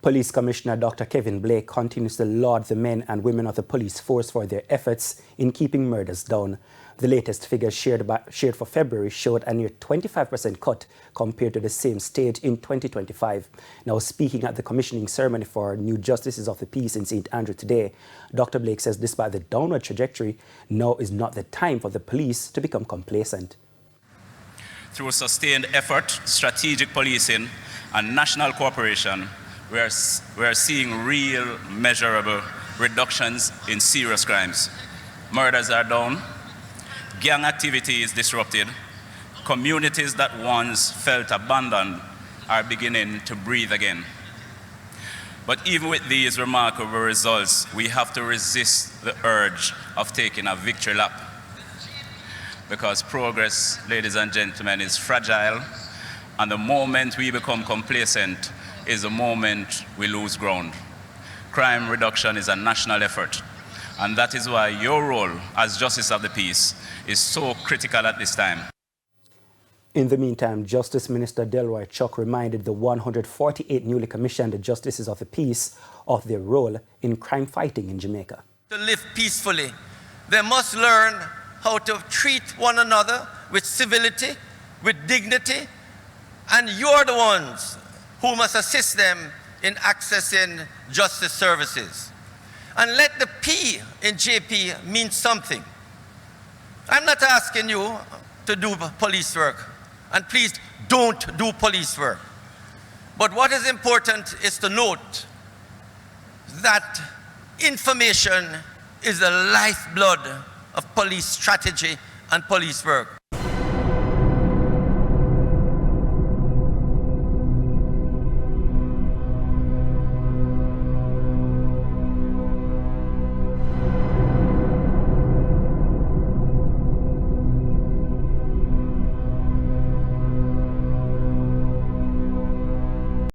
Police Commissioner Dr. Kevin Blake continues to laud the men and women of the police force for their efforts in keeping murders down. The latest figures shared for February showed a near 25% cut compared to the same stage in 2025. Now, speaking at the commissioning ceremony for new justices of the peace in St. Andrew today, Dr. Blake says despite the downward trajectory, now is not the time for the police to become complacent. Through sustained effort, strategic policing, and national cooperation, we are seeing real, measurable reductions in serious crimes. Murders are down, gang activity is disrupted, communities that once felt abandoned are beginning to breathe again. But even with these remarkable results, we have to resist the urge of taking a victory lap. Because progress, ladies and gentlemen, is fragile, and the moment we become complacent is the moment we lose ground. Crime reduction is a national effort, and that is why your role as Justice of the Peace is so critical at this time. In the meantime, Justice Minister Delroy Chuck reminded the 148 newly commissioned Justices of the Peace of their role in crime fighting in Jamaica. To live peacefully, they must learn how to treat one another with civility, with dignity, and you're the ones who must assist them in accessing justice services. And let the P in JP mean something. I'm not asking you to do police work, and please don't do police work. But what is important is to note that information is the lifeblood of police strategy and police work.